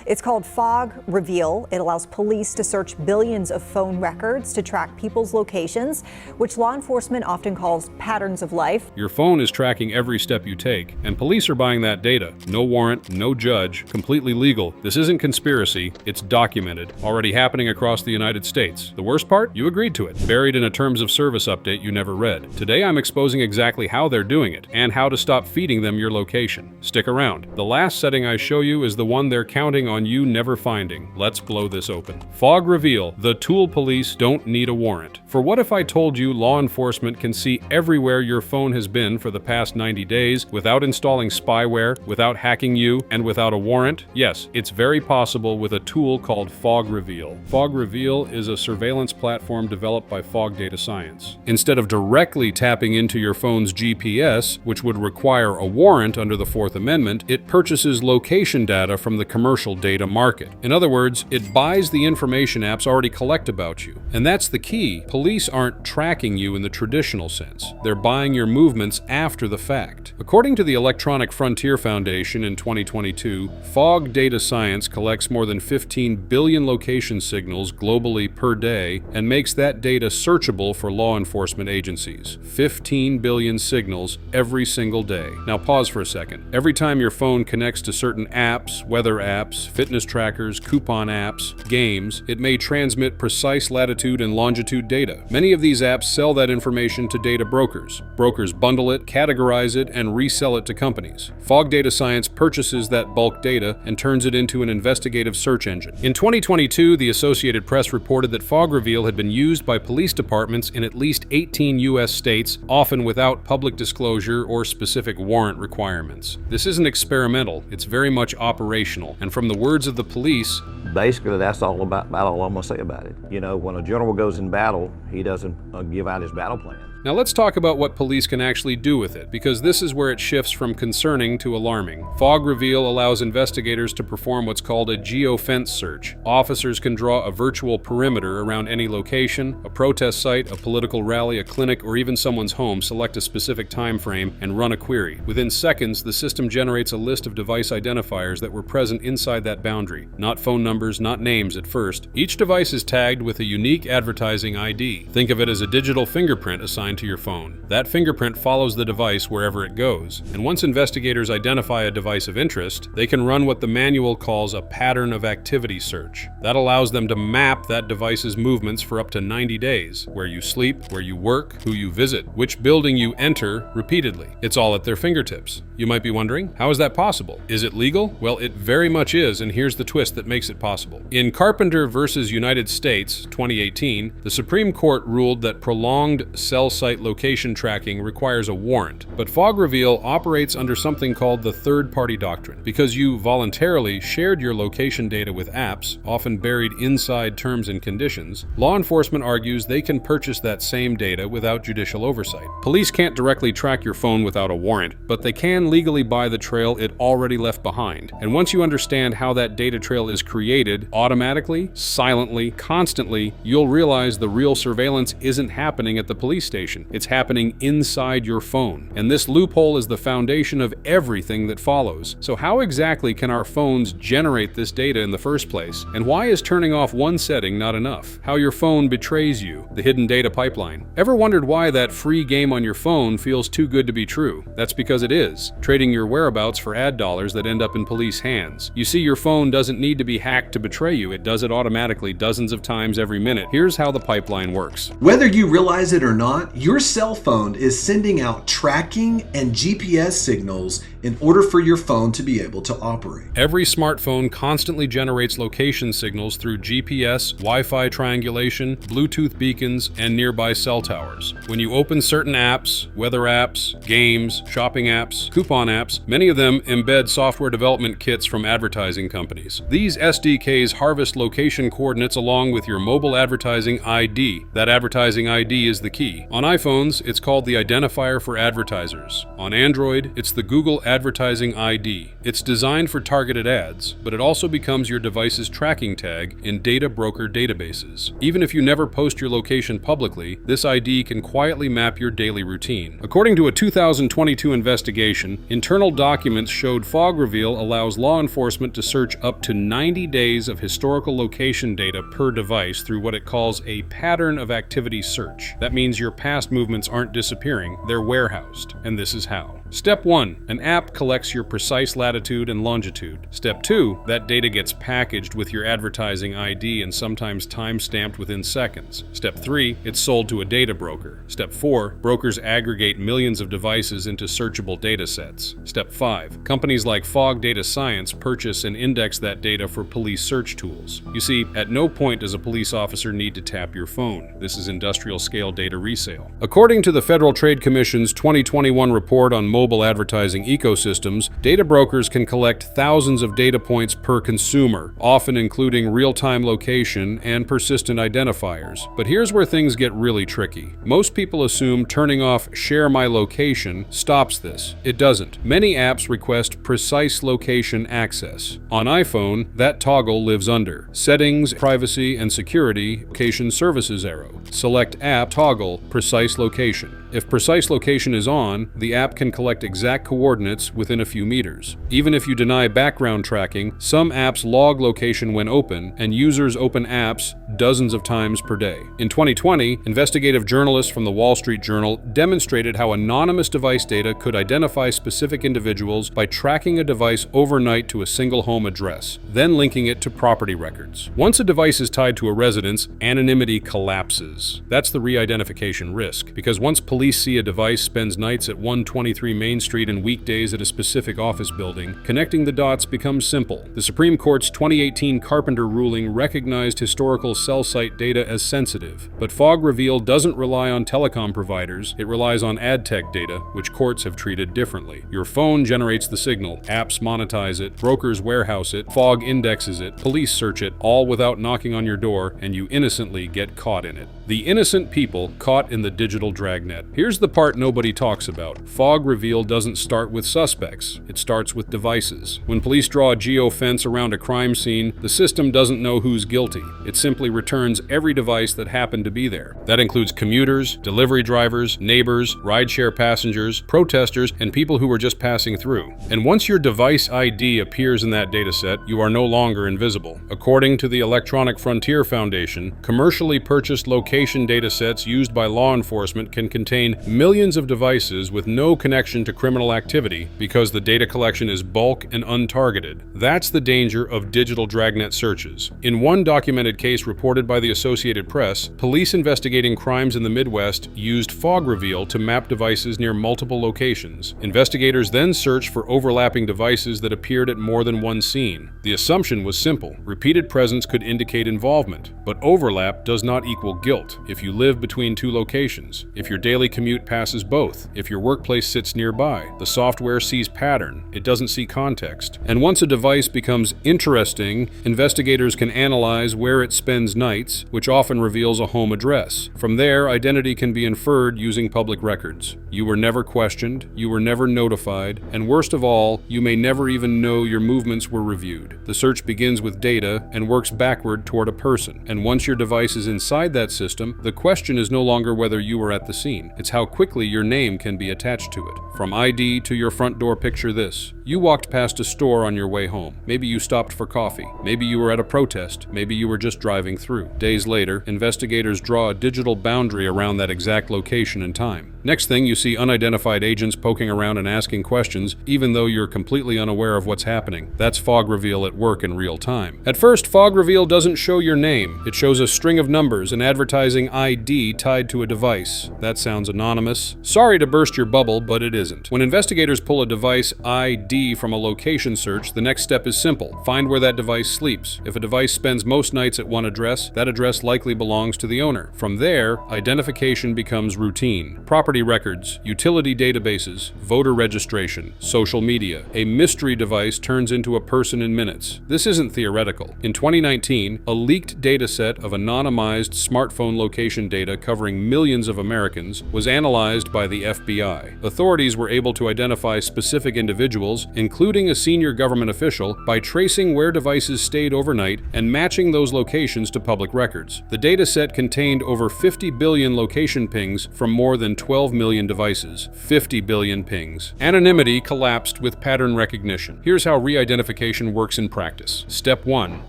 It's called Fog Reveal. It allows police to search billions of phone records to track people's locations, which law enforcement often calls patterns of life. Your phone is tracking every step you take, and police are buying that data. No warrant, no judge, completely legal. This isn't conspiracy, it's documented, already happening across the United States. The worst part? You agreed to it, buried in a terms of service update you never read. Today I'm exposing exactly how they're doing it, and how to stop feeding them your location. Stick around. The last setting I show you is the one they're counting on you never finding. Let's blow this open. Fog Reveal. The tool police don't need a warrant. For what if I told you law enforcement can see everywhere your phone has been for the past 90 days without installing spyware, without hacking you, and without a warrant? Yes, it's very possible with a tool called Fog Reveal. Fog Reveal is a surveillance platform developed by Fog Data Science. Instead of directly tapping into your phone's GPS, which would require a warrant under the Fourth Amendment, it purchases location data from the commercial data market. In other words, it buys the information apps already collect about you. And that's the key. Police aren't tracking you in the traditional sense. They're buying your movements after the fact. According to the Electronic Frontier Foundation in 2022, Fog Data Science collects more than 15 billion location signals globally per day and makes that data searchable for law enforcement agencies. 15 billion signals every single day. Now pause for a second. Every time your phone connects to certain apps, weather apps, fitness trackers, coupon apps, games, it may transmit precise latitude and longitude data. Many of these apps sell that information to data brokers. Brokers bundle it, categorize it, and resell it to companies. Fog Data Science purchases that bulk data and turns it into an investigative search engine. In 2022, the Associated Press reported that Fog Reveal had been used by police departments in at least 18 U.S. states, often without public disclosure or specific warrant requirements. This isn't experimental, it's very much operational, and from the words of the police, basically that's all I'm gonna say about it. You know, when a general goes in battle, he doesn't give out his battle plan. Now let's talk about what police can actually do with it, because this is where it shifts from concerning to alarming. Fog Reveal allows investigators to perform what's called a geo-fence search. Officers can draw a virtual perimeter around any location, a protest site, a political rally, a clinic, or even someone's home, select a specific time frame, and run a query. Within seconds, the system generates a list of device identifiers that were present inside that boundary. Not phone numbers, not names at first. Each device is tagged with a unique advertising ID. Think of it as a digital fingerprint assigned to your phone. That fingerprint follows the device wherever it goes, and once investigators identify a device of interest, they can run what the manual calls a pattern of activity search. That allows them to map that device's movements for up to 90 days, where you sleep, where you work, who you visit, which building you enter repeatedly. It's all at their fingertips. You might be wondering, how is that possible? Is it legal? Well, it very much is, and here's the twist that makes it possible. In Carpenter versus United States, 2018, the Supreme Court ruled that prolonged cell site location tracking requires a warrant, but Fog Reveal operates under something called the third-party doctrine. Because you voluntarily shared your location data with apps, often buried inside terms and conditions, law enforcement argues they can purchase that same data without judicial oversight. Police can't directly track your phone without a warrant, but they can legally buy the trail it already left behind. And once you understand how that data trail is created, automatically, silently, constantly, you'll realize the real surveillance isn't happening at the police station. It's happening inside your phone. And this loophole is the foundation of everything that follows. So how exactly can our phones generate this data in the first place? And why is turning off one setting not enough? How your phone betrays you, the hidden data pipeline. Ever wondered why that free game on your phone feels too good to be true? That's because it is, trading your whereabouts for ad dollars that end up in police hands. You see, your phone doesn't need to be hacked to betray you. It does it automatically dozens of times every minute. Here's how the pipeline works. Whether you realize it or not, your cell phone is sending out tracking and GPS signals in order for your phone to be able to operate. Every smartphone constantly generates location signals through GPS, Wi-Fi triangulation, Bluetooth beacons, and nearby cell towers. When you open certain apps, weather apps, games, shopping apps, coupon apps, many of them embed software development kits from advertising companies. These SDKs harvest location coordinates along with your mobile advertising ID. That advertising ID is the key. On iPhones, it's called the identifier for advertisers. On Android, it's the Google Advertising ID. It's designed for targeted ads, but it also becomes your device's tracking tag in data broker databases. Even if you never post your location publicly, this ID can quietly map your daily routine. According to a 2022 investigation, internal documents showed Fog Reveal allows law enforcement to search up to 90 days of historical location data per device through what it calls a pattern of activity search. That means your past movements aren't disappearing, they're warehoused. And this is how. Step 1. An app collects your precise latitude and longitude. Step 2. That data gets packaged with your advertising ID and sometimes time-stamped within seconds. Step 3. It's sold to a data broker. Step 4. Brokers aggregate millions of devices into searchable data sets. Step 5. Companies like Fog Data Science purchase and index that data for police search tools. You see, at no point does a police officer need to tap your phone. This is industrial-scale data resale. According to the Federal Trade Commission's 2021 report on mobile advertising ecosystems, data brokers can collect thousands of data points per consumer, often including real-time location and persistent identifiers. But here's where things get really tricky. Most people assume turning off Share My Location stops this. It doesn't. Many apps request precise location access. On iPhone, that toggle lives under Settings, Privacy and Security, Location Services arrow. Select App, toggle Precise Location. If precise location is on, the app can collect exact coordinates within a few meters. Even if you deny background tracking, some apps log location when open, and users open apps dozens of times per day. In 2020, investigative journalists from the Wall Street Journal demonstrated how anonymous device data could identify specific individuals by tracking a device overnight to a single home address, then linking it to property records. Once a device is tied to a residence, anonymity collapses. That's the re-identification risk, because once police see a device spends nights at 123 Main Street and weekdays at a specific office building, connecting the dots becomes simple. The Supreme Court's 2018 Carpenter ruling recognized historical cell site data as sensitive, but Fog Reveal doesn't rely on telecom providers, it relies on ad tech data, which courts have treated differently. Your phone generates the signal, apps monetize it, brokers warehouse it, Fog indexes it, police search it, all without knocking on your door, and you innocently get caught in it. The innocent people caught in the digital dragnet. Here's the part nobody talks about. Fog Reveal doesn't start with suspects, it starts with devices. When police draw a geo-fence around a crime scene, the system doesn't know who's guilty. It simply returns every device that happened to be there. That includes commuters, delivery drivers, neighbors, rideshare passengers, protesters, and people who were just passing through. And once your device ID appears in that dataset, you are no longer invisible. According to the Electronic Frontier Foundation, commercially purchased location datasets used by law enforcement can contain millions of devices with no connection to criminal activity because the data collection is bulk and untargeted. That's the danger of digital dragnet searches. In one documented case reported by the Associated Press, police investigating crimes in the Midwest used Fog Reveal to map devices near multiple locations. Investigators then searched for overlapping devices that appeared at more than one scene. The assumption was simple. Repeated presence could indicate involvement, but overlap does not equal guilt if you live between two locations, if your daily commute passes both, if your workplace sits nearby. The software sees pattern, it doesn't see context. And once a device becomes interesting, investigators can analyze where it spends nights, which often reveals a home address. From there, identity can be inferred using public records. You were never questioned, you were never notified, and worst of all, you may never even know your movements were reviewed. The search begins with data and works backward toward a person. And once your device is inside that system, the question is no longer whether you were at the scene. It's how quickly your name can be attached to it. From ID to your front door, picture this. You walked past a store on your way home. Maybe you stopped for coffee. Maybe you were at a protest. Maybe you were just driving through. Days later, investigators draw a digital boundary around that exact location and time. Next thing, you see unidentified agents poking around and asking questions, even though you're completely unaware of what's happening. That's Fog Reveal at work in real time. At first, Fog Reveal doesn't show your name. It shows a string of numbers, an advertising ID tied to a device. That sounds anonymous. Sorry to burst your bubble, but it isn't. When investigators pull a device ID from a location search, the next step is simple. Find where that device sleeps. If a device spends most nights at one address, that address likely belongs to the owner. From there, identification becomes routine. Property property records, utility databases, voter registration, social media. A mystery device turns into a person in minutes. This isn't theoretical. In 2019, a leaked dataset of anonymized smartphone location data covering millions of Americans was analyzed by the FBI. Authorities were able to identify specific individuals, including a senior government official, by tracing where devices stayed overnight and matching those locations to public records. The dataset contained over 50 billion location pings from more than 12 million devices. 50 billion pings. Anonymity collapsed with pattern recognition. Here's how re-identification works in practice. Step 1.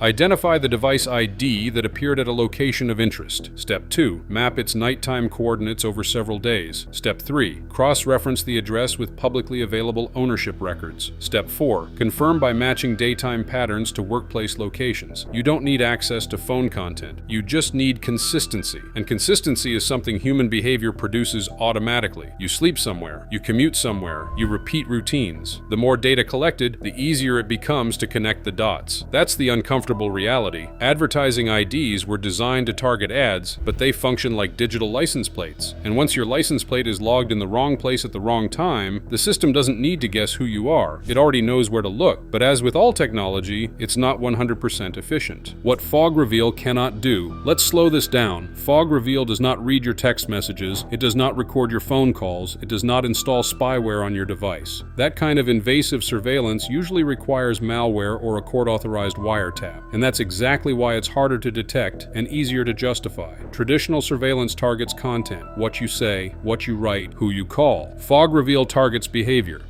Identify the device ID that appeared at a location of interest. Step 2. Map its nighttime coordinates over several days. Step 3. Cross-reference the address with publicly available ownership records. Step 4. Confirm by matching daytime patterns to workplace locations. You don't need access to phone content. You just need consistency. And consistency is something human behavior produces automatically. You sleep somewhere, you commute somewhere, you repeat routines. The more data collected, the easier it becomes to connect the dots. That's the uncomfortable reality. Advertising IDs were designed to target ads, but they function like digital license plates. And once your license plate is logged in the wrong place at the wrong time, the system doesn't need to guess who you are. It already knows where to look. But as with all technology, it's not 100% efficient. What Fog Reveal cannot do. Let's slow this down. Fog Reveal does not read your text messages, it does not record your phone calls, it does not install spyware on your device. That kind of invasive surveillance usually requires malware or a court-authorized wiretap, and that's exactly why it's harder to detect and easier to justify. Traditional surveillance targets content, what you say, what you write, who you call. Fog Reveal targets behavior.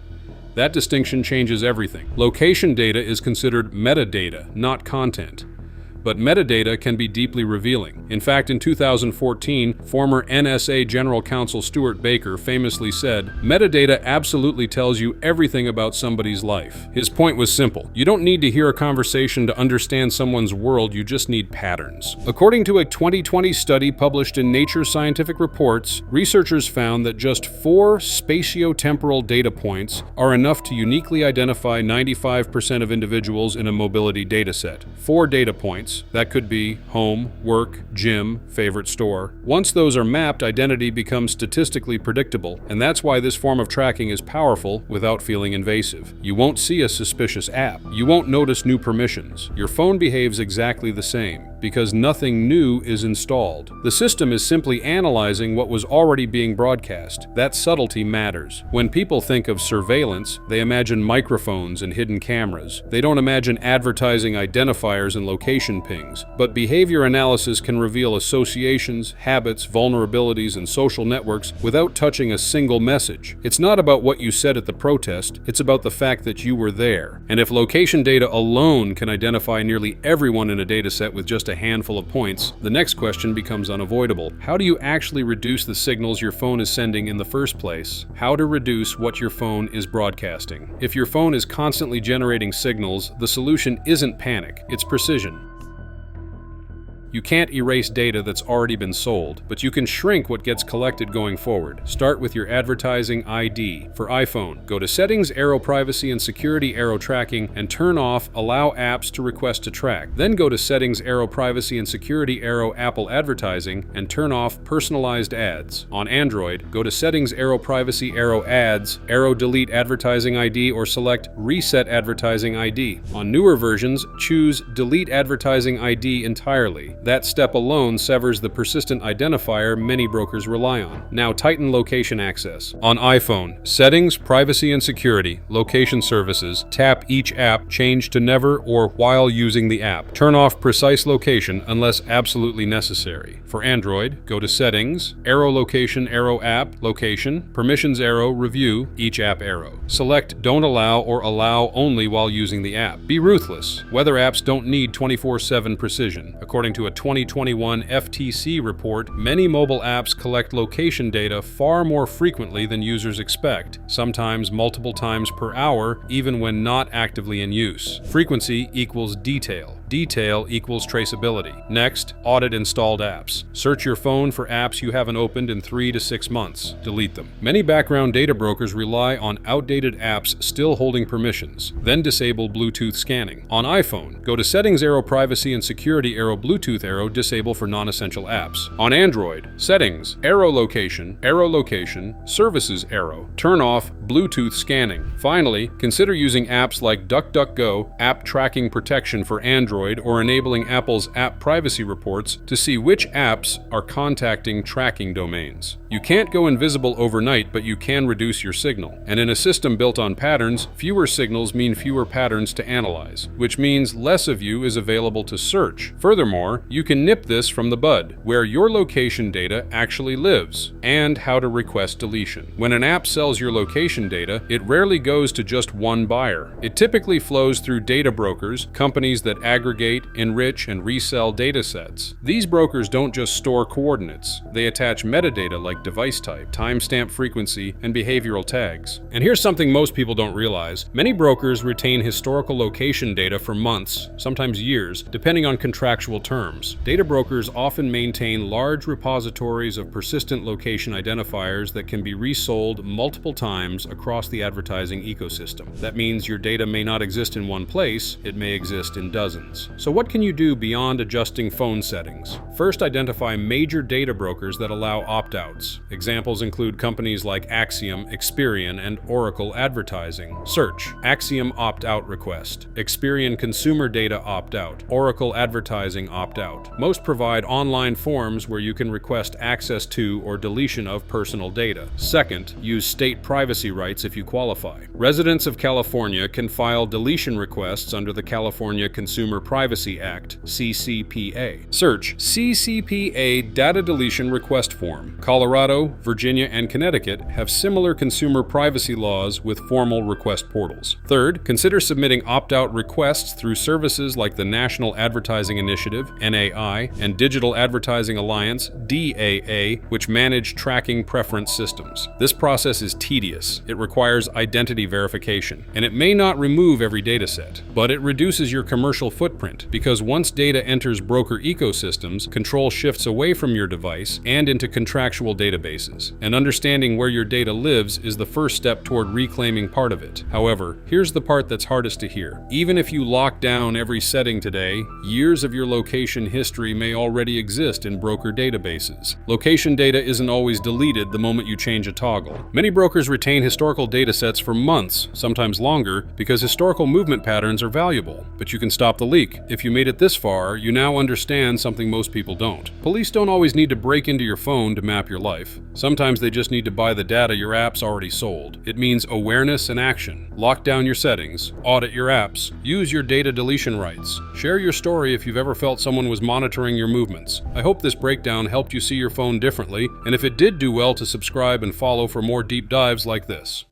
That distinction changes everything. Location data is considered metadata, not content. But metadata can be deeply revealing. In fact, in 2014, former NSA General Counsel Stuart Baker famously said, "Metadata absolutely tells you everything about somebody's life." His point was simple. You don't need to hear a conversation to understand someone's world, you just need patterns. According to a 2020 study published in Nature Scientific Reports, researchers found that just 4 spatiotemporal data points are enough to uniquely identify 95% of individuals in a mobility dataset. 4 data points. That could be home, work, gym, favorite store. Once those are mapped, identity becomes statistically predictable, and that's why this form of tracking is powerful without feeling invasive. You won't see a suspicious app. You won't notice new permissions. Your phone behaves exactly the same, because nothing new is installed. The system is simply analyzing what was already being broadcast. That subtlety matters. When people think of surveillance, they imagine microphones and hidden cameras. They don't imagine advertising identifiers and location pings. But behavior analysis can reveal associations, habits, vulnerabilities, and social networks without touching a single message. It's not about what you said at the protest, it's about the fact that you were there. And if location data alone can identify nearly everyone in a dataset with just a handful of points, the next question becomes unavoidable. How do you actually reduce the signals your phone is sending in the first place? How to reduce what your phone is broadcasting. If your phone is constantly generating signals, the solution isn't panic, it's precision. You can't erase data that's already been sold, but you can shrink what gets collected going forward. Start with your advertising ID. For iPhone, go to Settings, Arrow Privacy and Security, Arrow Tracking, and turn off Allow Apps to Request to Track. Then go to Settings, Arrow Privacy and Security, Arrow Apple Advertising, and turn off Personalized Ads. On Android, go to Settings, Arrow Privacy, Arrow Ads, Arrow Delete Advertising ID, or select Reset Advertising ID. On newer versions, choose Delete Advertising ID entirely. That step alone severs the persistent identifier many brokers rely on. Now tighten location access. On iPhone, Settings, Privacy and Security, Location Services, tap each app, change to never or while using the app. Turn off precise location unless absolutely necessary. For Android, go to Settings, Arrow Location, Arrow App, Location, Permissions Arrow, Review, each app arrow. Select Don't Allow or Allow only while using the app. Be ruthless. Weather apps don't need 24/7 precision. According to a 2021 FTC report, many mobile apps collect location data far more frequently than users expect, sometimes multiple times per hour, even when not actively in use. Frequency equals detail. Detail equals traceability. Next, audit installed apps. Search your phone for apps you haven't opened in 3 to 6 months. Delete them. Many background data brokers rely on outdated apps still holding permissions. Then disable Bluetooth scanning. On iPhone, go to Settings arrow Privacy and Security arrow Bluetooth arrow Disable for non-essential apps. On Android, Settings, arrow Location, Services arrow. Turn off Bluetooth scanning. Finally, consider using apps like DuckDuckGo, App Tracking Protection for Android, or enabling Apple's App Privacy Reports to see which apps are contacting tracking domains. You can't go invisible overnight, but you can reduce your signal. And in a system built on patterns, fewer signals mean fewer patterns to analyze, which means less of you is available to search. Furthermore, you can nip this from the bud, where your location data actually lives, and how to request deletion. When an app sells your location data, it rarely goes to just one buyer. It typically flows through data brokers, companies that aggregate, enrich, and resell data sets. These brokers don't just store coordinates. They attach metadata like device type, timestamp frequency, and behavioral tags. And here's something most people don't realize. Many brokers retain historical location data for months, sometimes years, depending on contractual terms. Data brokers often maintain large repositories of persistent location identifiers that can be resold multiple times across the advertising ecosystem. That means your data may not exist in one place, it may exist in dozens. So what can you do beyond adjusting phone settings? First, identify major data brokers that allow opt-outs. Examples include companies like Axiom, Experian, and Oracle Advertising. Search Axiom opt-out request, Experian consumer data opt-out, Oracle Advertising opt-out. Most provide online forms where you can request access to or deletion of personal data. Second, use state privacy rights if you qualify. Residents of California can file deletion requests under the California Consumer Privacy Act, CCPA. Search CCPA Data Deletion Request Form. Colorado, Virginia, and Connecticut have similar consumer privacy laws with formal request portals. Third, consider submitting opt-out requests through services like the National Advertising Initiative, NAI, and Digital Advertising Alliance, DAA, which manage tracking preference systems. This process is tedious. It requires identity verification, and it may not remove every dataset, but it reduces your commercial footprint because once data enters broker ecosystems, control shifts away from your device and into contractual databases. And understanding where your data lives is the first step toward reclaiming part of it. However, here's the part that's hardest to hear. Even if you lock down every setting today, years of your location history may already exist in broker databases. Location data isn't always deleted the moment you change a toggle. Many brokers retain historical datasets for months, sometimes longer, because historical movement patterns are valuable. But you can stop the leak. If you made it this far, you now understand something most people don't. Police don't always need to break into your phone to map your life. Sometimes they just need to buy the data your app's already sold. It means awareness and action. Lock down your settings, audit your apps, use your data deletion rights. Share your story if you've ever felt someone was monitoring your movements. I hope this breakdown helped you see your phone differently, and if it did, do well to subscribe and follow for more deep dives like this.